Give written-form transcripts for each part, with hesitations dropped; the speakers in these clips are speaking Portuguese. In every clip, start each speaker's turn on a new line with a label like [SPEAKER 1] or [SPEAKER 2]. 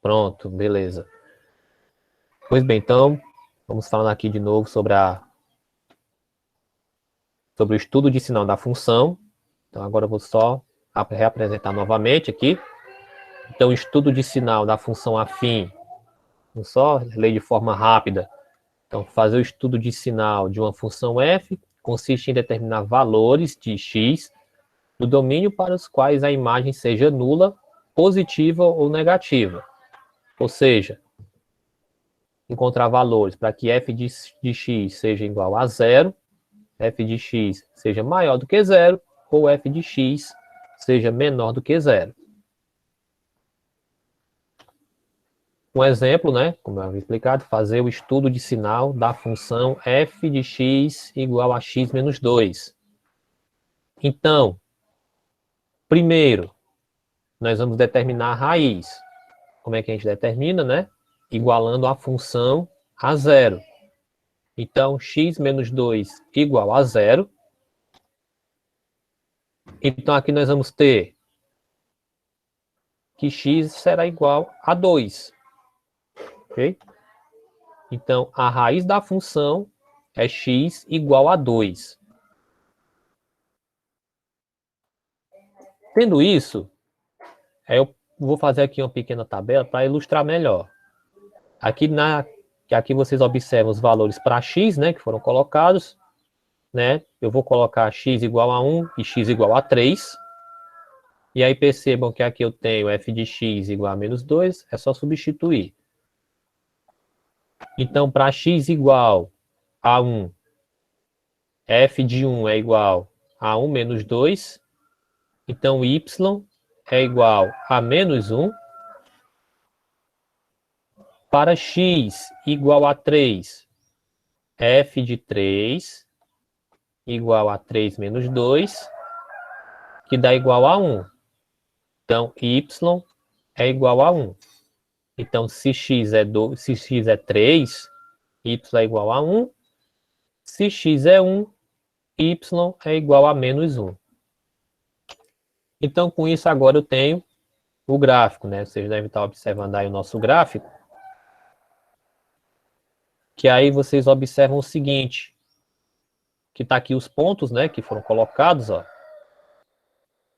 [SPEAKER 1] Pronto, beleza. Pois bem, então, vamos falar aqui de novo sobre o estudo de sinal da função. Então, agora eu vou só reapresentar novamente aqui. Então, o estudo de sinal da função afim, vou só ler de forma rápida. Então, fazer o estudo de sinal de uma função f consiste em determinar valores de x no domínio para os quais a imagem seja nula, positiva ou negativa. Ou seja, encontrar valores para que f de x seja igual a zero, f de x seja maior do que zero, ou f de x seja menor do que zero. Um exemplo, né, como eu havia explicado, fazer o estudo de sinal da função f de x igual a x menos 2. Então, primeiro, nós vamos determinar a raiz. Como é que a gente determina, né? Igualando a função a zero. Então, x menos 2 igual a zero. Então, aqui nós vamos ter que x será igual a 2. Ok? Então, a raiz da função é x igual a 2. Tendo isso, eu vou fazer aqui uma pequena tabela para ilustrar melhor. Aqui vocês observam os valores para x, né, que foram colocados. Né? Eu vou colocar x igual a 1 e x igual a 3. E aí percebam que aqui eu tenho f de x igual a menos 2, é só substituir. Então, para x igual a 1, f de 1 é igual a 1 menos 2. Então, y é igual a menos 1. Para x igual a 3, f de 3 igual a 3 menos 2, que dá igual a 1. Então, y é igual a 1. Então, se x é 3, y é igual a 1. Se x é 1, y é igual a menos 1. Então, com isso, agora eu tenho o gráfico, né? Vocês devem estar observando aí o nosso gráfico. Que aí vocês observam o seguinte, que está aqui os pontos, né? Que foram colocados, ó.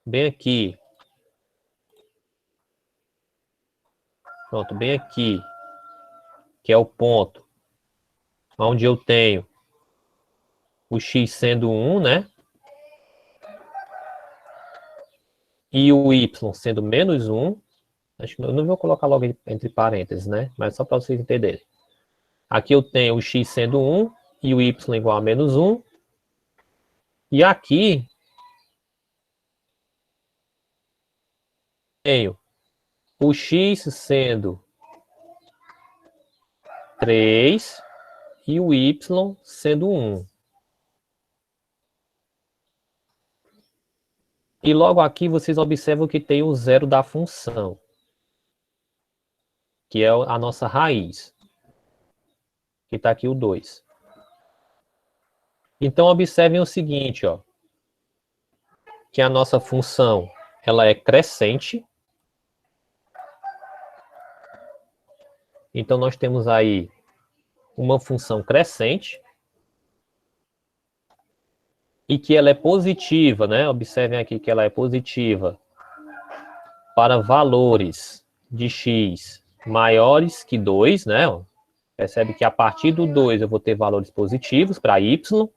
[SPEAKER 1] Bem aqui. Pronto, bem aqui. Que é o ponto onde eu tenho o x sendo 1, né? E o y sendo menos 1. Acho que eu não vou colocar logo entre parênteses, né? Mas só para vocês entenderem. Aqui eu tenho o x sendo 1 e o y igual a menos 1. E aqui tenho o x sendo 3 e o y sendo 1. E logo aqui vocês observam que tem o zero da função, que é a nossa raiz, que está aqui o 2. Então observem o seguinte, ó, que a nossa função ela é crescente. Então nós temos aí uma função crescente e que ela é positiva, né? Observem aqui que ela é positiva para valores de x maiores que 2, né? Percebe que a partir do 2 eu vou ter valores positivos para y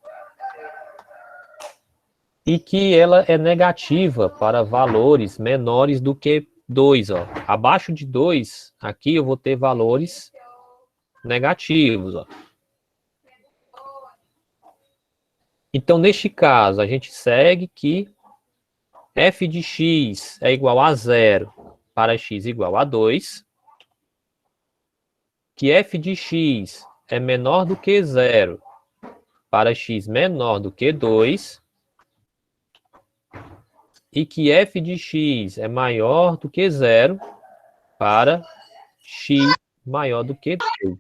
[SPEAKER 1] e que ela é negativa para valores menores do que 2. Ó. Abaixo de 2, aqui eu vou ter valores negativos. Ó. Então, neste caso, a gente segue que f de x é igual a 0 para x igual a 2, que f de x é menor do que 0 para x menor do que 2, e que f de x é maior do que 0 para x maior do que 2.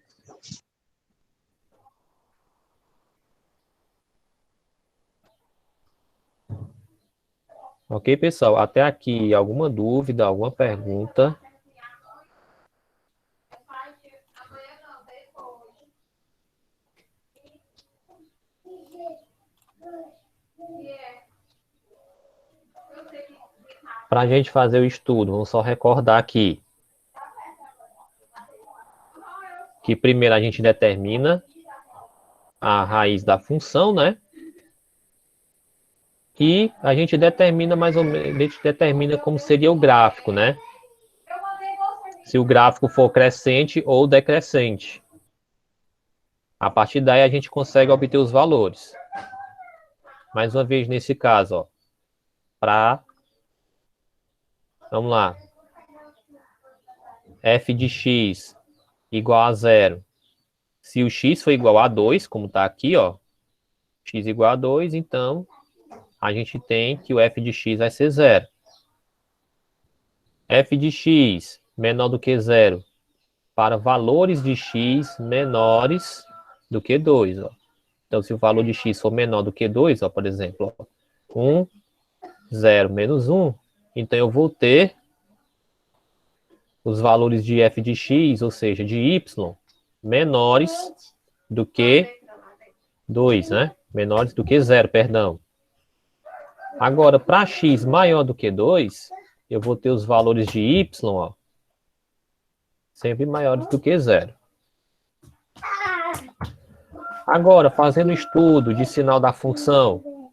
[SPEAKER 1] Ok, pessoal? Até aqui, alguma dúvida, alguma pergunta? Para a gente fazer o estudo, vamos só recordar aqui que primeiro a gente determina a raiz da função, né? E a gente determina mais ou menos, a gente determina como seria o gráfico, né? Se o gráfico for crescente ou decrescente. A partir daí a gente consegue obter os valores. Mais uma vez nesse caso, ó, vamos lá, f de x igual a zero. Se o x for igual a 2, como está aqui, ó, x igual a 2, então a gente tem que o f de x vai ser zero. F de x menor do que zero para valores de x menores do que 2. Ó. Então, se o valor de x for menor do que 2, ó, por exemplo, ó, 1, 0, menos 1, então eu vou ter os valores de f de x, ou seja, de y, menores do que 2, né? Menores do que 0, perdão. Agora, para x maior do que 2, eu vou ter os valores de y, ó, sempre maiores do que 0. Agora, fazendo o estudo de sinal da função,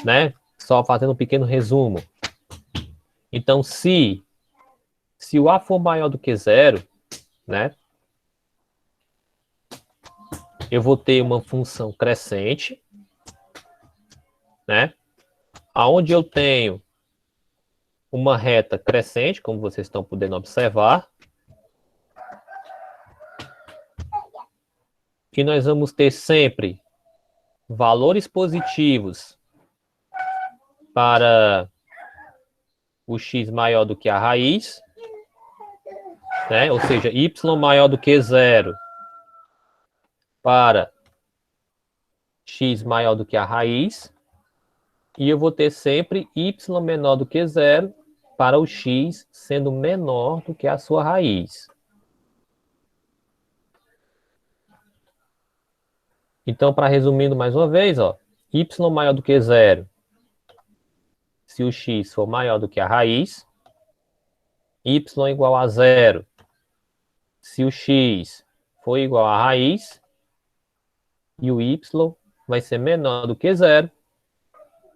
[SPEAKER 1] né? Só fazendo um pequeno resumo. Então, se o a for maior do que 0, né? Eu vou ter uma função crescente, né? Aonde eu tenho uma reta crescente, como vocês estão podendo observar, que nós vamos ter sempre valores positivos para o x maior do que a raiz, né? Ou seja, y maior do que 0 para x maior do que a raiz, e eu vou ter sempre y menor do que 0 para o x sendo menor do que a sua raiz. Então, para resumindo mais uma vez, ó, y maior do que 0, se o x for maior do que a raiz, y igual a 0, se o x for igual à raiz, e o y vai ser menor do que 0,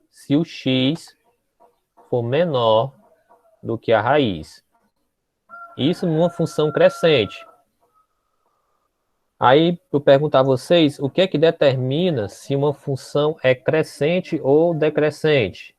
[SPEAKER 1] se o x for menor do que a raiz. Isso numa função crescente. Aí eu pergunto a vocês, o que é que determina se uma função é crescente ou decrescente?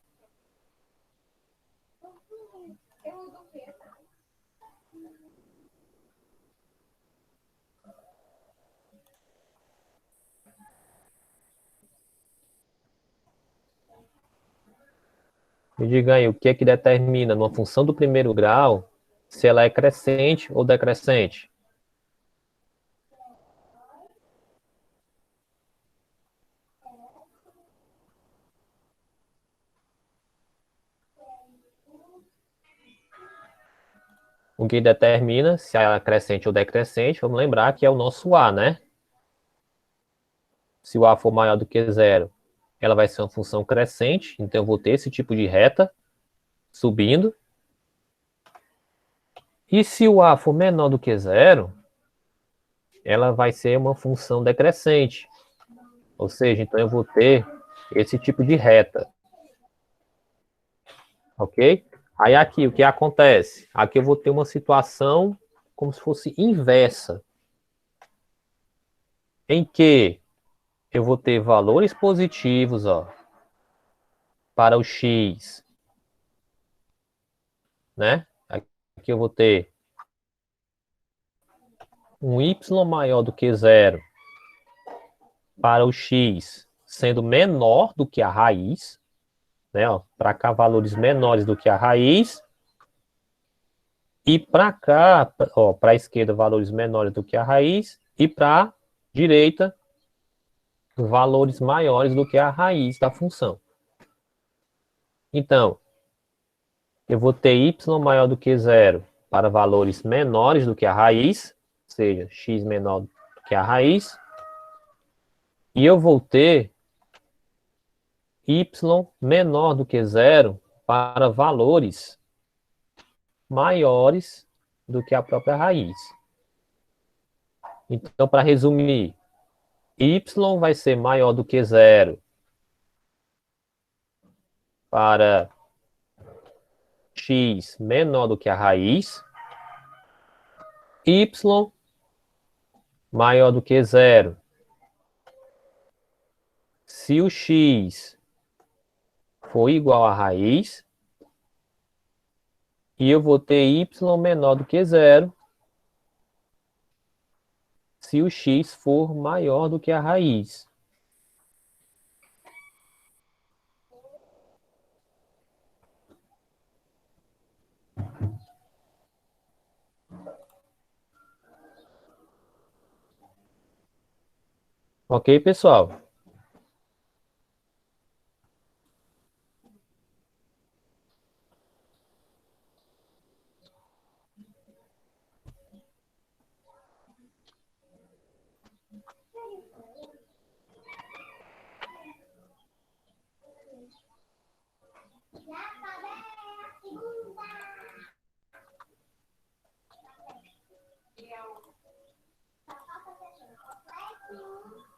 [SPEAKER 1] Me diga aí, o que é que determina numa função do primeiro grau se ela é crescente ou decrescente? O que determina se ela é crescente ou decrescente, vamos lembrar que é o nosso A, né? Se o A for maior do que 0, ela vai ser uma função crescente, então eu vou ter esse tipo de reta subindo. E se o A for menor do que 0, ela vai ser uma função decrescente. Ou seja, então eu vou ter esse tipo de reta. Ok? Aí aqui, o que acontece? Aqui eu vou ter uma situação como se fosse inversa. Em que eu vou ter valores positivos, ó, para o x, né? Aqui eu vou ter um y maior do que 0 para o x sendo menor do que a raiz, né? Para cá, valores menores do que a raiz. E para cá, para a esquerda, valores menores do que a raiz. E para a direita, valores maiores do que a raiz da função. Então, eu vou ter y maior do que 0 para valores menores do que a raiz, ou seja, x menor do que a raiz. E eu vou ter y menor do que 0 para valores maiores do que a própria raiz. Então, para resumir, y vai ser maior do que zero para x menor do que a raiz, y maior do que zero se o x for igual à raiz, e eu vou ter y menor do que zero se o x for maior do que a raiz. Ok, pessoal?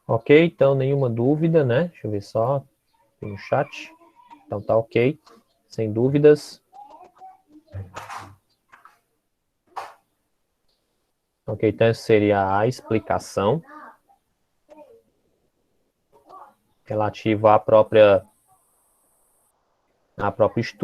[SPEAKER 1] Ok, então nenhuma dúvida, né? Deixa eu ver só. Tem no chat. Então tá ok. Sem dúvidas. Ok, então essa seria a explicação relativa à própria estudo